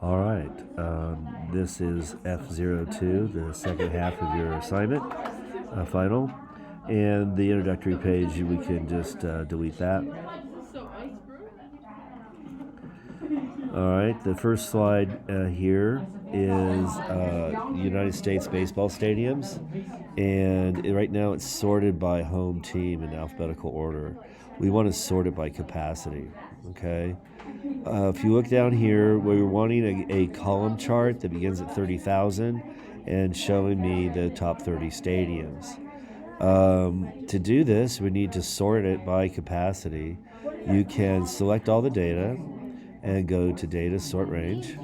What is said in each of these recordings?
All right, this is f02, the second half of your assignment, final. And the introductory page, we can just delete that. All right, the first slide here is United States baseball stadiums. And right now it's sorted by home team in alphabetical order. We want to sort it by capacity, okay? If you look down here, we're wanting a column chart that begins at 30,000 and showing me the top 30 stadiums. To do this, we need to sort it by capacity. You can select all the data and go to Data Sort Range,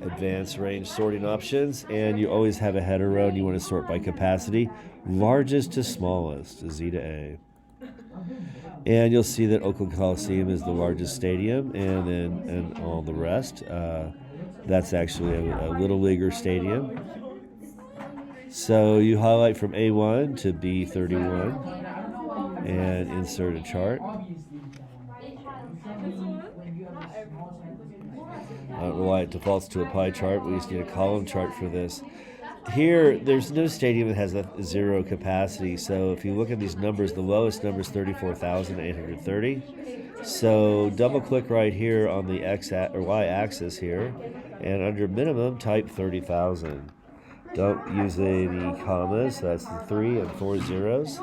Advanced Range Sorting Options, and you always have a header row and you want to sort by capacity, largest to smallest, Z to A. And you'll see that Oakland Coliseum is the largest stadium, and all the rest. That's actually a Little Leaguer stadium. So you highlight from A1 to B31 and insert a chart. Why it defaults to a pie chart. We just need a column chart for this. Here, there's no stadium that has a zero capacity. So if you look at these numbers, the lowest number is 34,830. So double click right here on the X or Y axis here, and under minimum type 30,000. Don't use any commas. That's the 3 and 4 zeros.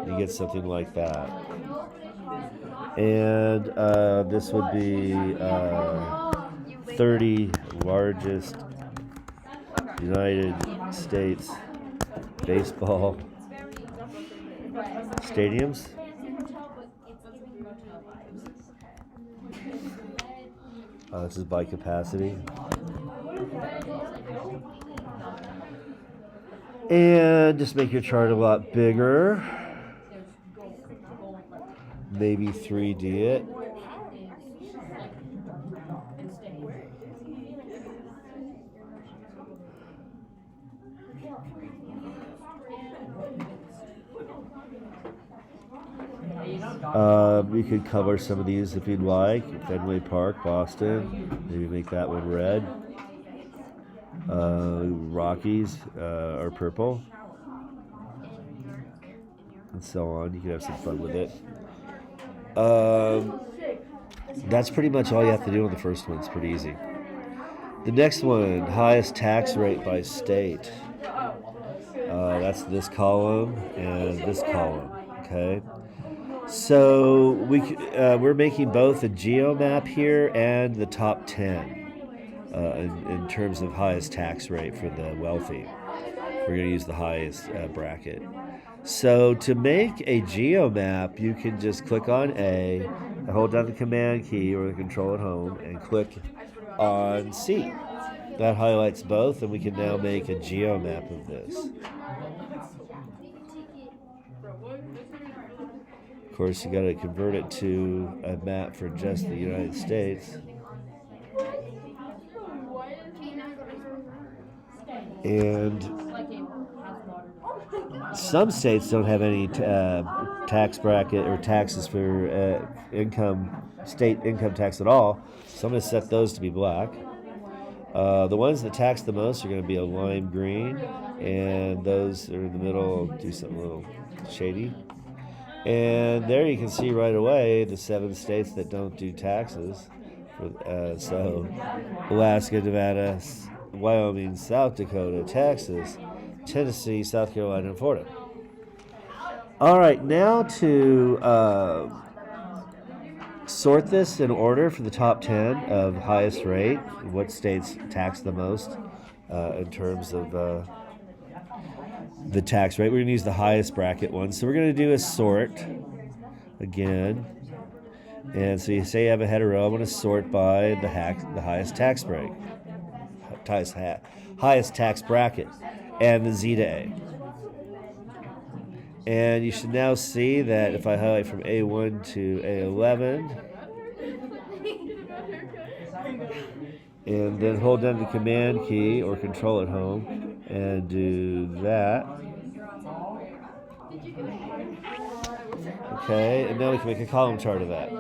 You get something like that. And this would be 30 largest United States baseball stadiums. This is by capacity. And just make your chart a lot bigger. Maybe 3D it. You could cover some of these if you'd like. Fenway Park, Boston. Maybe make that one red. Rockies are purple. And so on. You can have some fun with it. That's pretty much all you have to do on the first one. It's pretty easy. The next one, highest tax rate by state. That's this column and this column. Okay. So we're making both a geo map here and the top 10 in terms of highest tax rate for the wealthy. We're going to use the highest bracket. So to make a geo map, you can just click on A, hold down the Command key or the Control at home, and click on C. That highlights both, and we can now make a geo map of this. Of course, you got to convert it to a map for just the United States. And some states don't have any tax bracket or taxes for state income tax at all. So I'm going to set those to be black. The ones that tax the most are going to be a lime green, and those are in the middle. Do something a little shady. And there you can see right away the 7 states that don't do taxes. So Alaska, Nevada, Wyoming, South Dakota, Texas, Tennessee, South Carolina, and Florida. All right, now to sort this in order for the top 10 of highest rate, what states tax the most in terms of the tax rate. We're going to use the highest bracket one. So we're going to do a sort again. And so you say you have a header row. I'm going to sort by the highest tax break, highest tax bracket, and the Z to A. And you should now see that if I highlight from A1 to A11, and then hold down the Command key or Control at home and do that. Okay, and now we can make a column chart of that.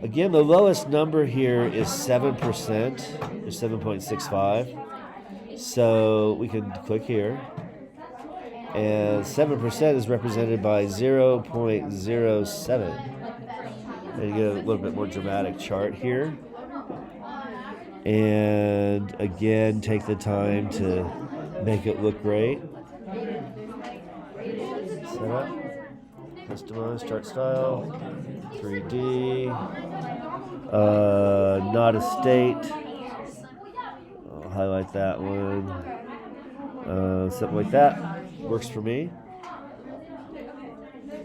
Again, the lowest number here is 7%, or 7.65. So we can click here. And 7% is represented by 0.07. And you get a little bit more dramatic chart here. And again, take the time to make it look great. Set up. Customize chart style. 3D. Not a state. I'll highlight that one. Something like that works for me.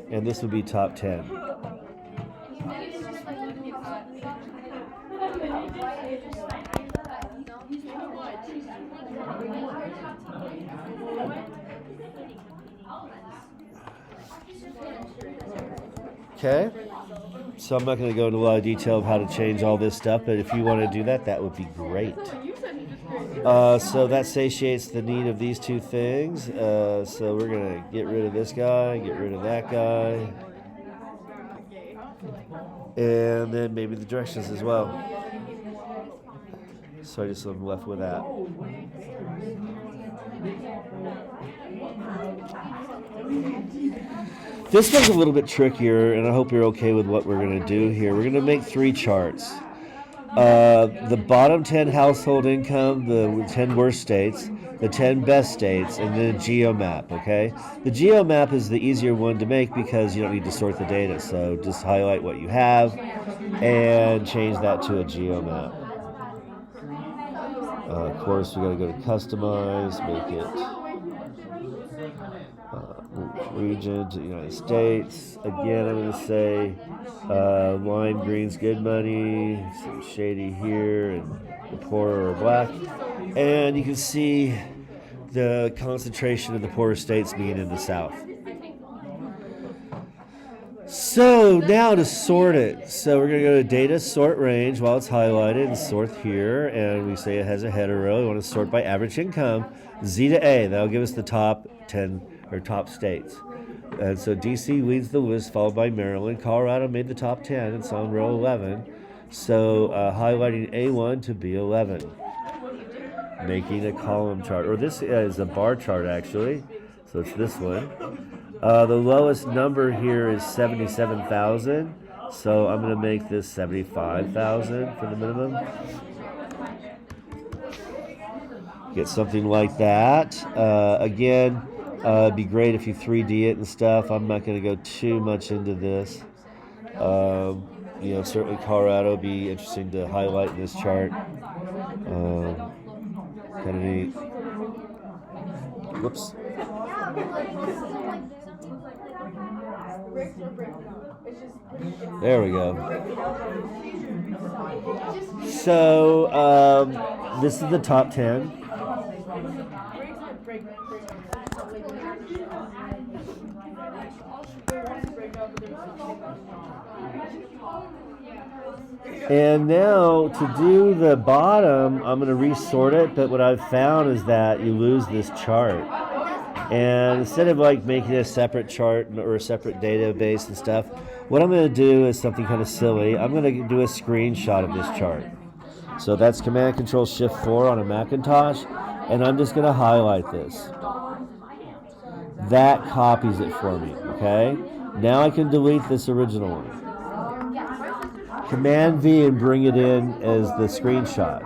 And this would be top 10. Okay, so I'm not going to go into a lot of detail of how to change all this stuff, but if you want to do that, that would be great. So that satiates the need of these two things. So we're going to get rid of this guy, get rid of that guy, and then maybe the directions as well. So I just am left with that. This one's a little bit trickier, and I hope you're okay with what we're going to do here. We're going to make 3 charts. The bottom 10 household income, the 10 worst states, the 10 best states, and then a geomap, okay? The geomap is the easier one to make because you don't need to sort the data. So just highlight what you have and change that to a geomap. Of course, we got to go to customize, make it region to the United States. Again, I'm going to say lime green's good money, some shady here, and the poorer are black. And you can see the concentration of the poorer states being in the South. So now to sort it. So we're going to go to data, sort range while it's highlighted, and sort here. And we say it has a header row. We want to sort by average income, Z to A. That'll give us the top 10 or top states. And so DC leads the list, followed by Maryland. Colorado made the top 10. It's on row 11. So highlighting A1 to B11. Making a column chart. Or this is a bar chart, actually. So it's this one. The lowest number here is 77,000. So I'm going to make this 75,000 for the minimum. Get something like that. Again, it'd be great if you 3D it and stuff. I'm not going to go too much into this. Certainly Colorado would be interesting to highlight in this chart. Kind of neat. Whoops. There we go. So this is the top 10. And now to do the bottom, I'm going to resort it, but what I've found is that you lose this chart. And instead of like making a separate chart or a separate database and stuff, what I'm going to do is something kind of silly. I'm going to do a screenshot of this chart. So that's Command Control Shift 4 on a Macintosh, and I'm just going to highlight this. That copies it for me, okay? Now I can delete this original one. Command V and bring it in as the screenshot.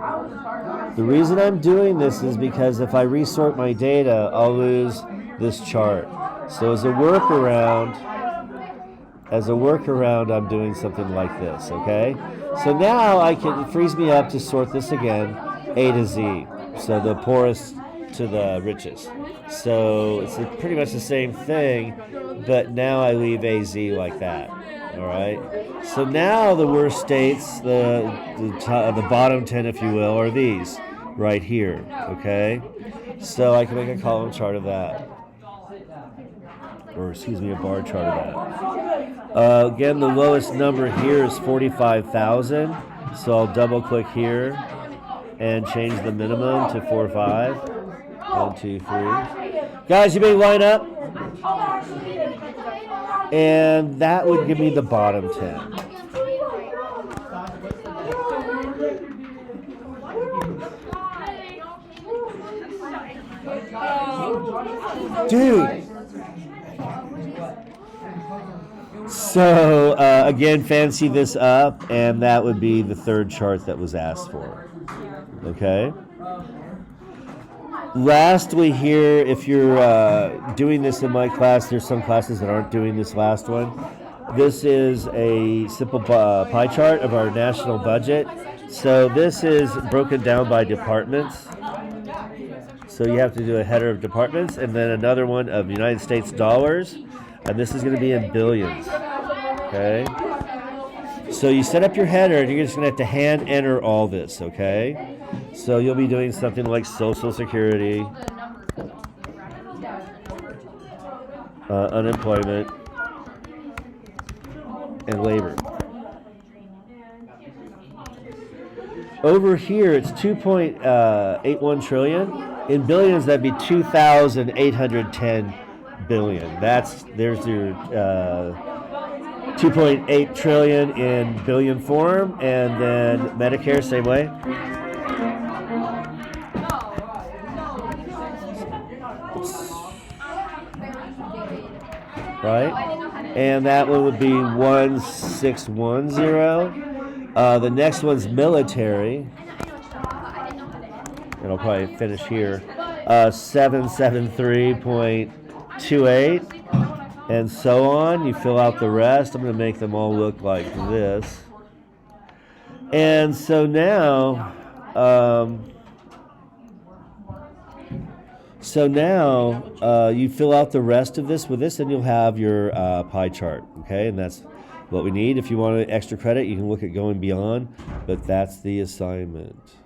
The reason I'm doing this is because if I resort my data, I'll lose this chart. So as a workaround, I'm doing something like this, okay? So now it frees me up to sort this again, A to Z. So the poorest to the richest. So it's pretty much the same thing, but now I leave AZ like that. All right. So now the worst states, the bottom 10, if you will, are these right here. Okay. So I can make a column chart of that, or excuse me, a bar chart of that. Again, the lowest number here is 45,000. So I'll double click here and change the minimum to 45. 1, 2, 3. Guys, you may line up. And that would give me the bottom 10. Dude. So again, fancy this up, and that would be the third chart that was asked for. Okay. Lastly here, if you're doing this in my class, there's some classes that aren't doing this last one. This is a simple pie chart of our national budget. So this is broken down by departments. So you have to do a header of departments and then another one of United States dollars. And this is going to be in billions. Okay? So you set up your header and you're just going to have to hand enter all this, okay? So you'll be doing something like Social Security, unemployment, and labor. Over here, it's 2.81 trillion. In billions, that'd be 2,810 billion. There's your 2.8 trillion in billion form, and then Medicare, same way. Right? And that one would be 1610. The next one's military. And I'll probably finish here. 773.28. And so on. You fill out the rest. I'm going to make them all look like this. And so now, you fill out the rest of this with this, and you'll have your pie chart. Okay, and that's what we need. If you want extra credit, you can look at going beyond, but that's the assignment.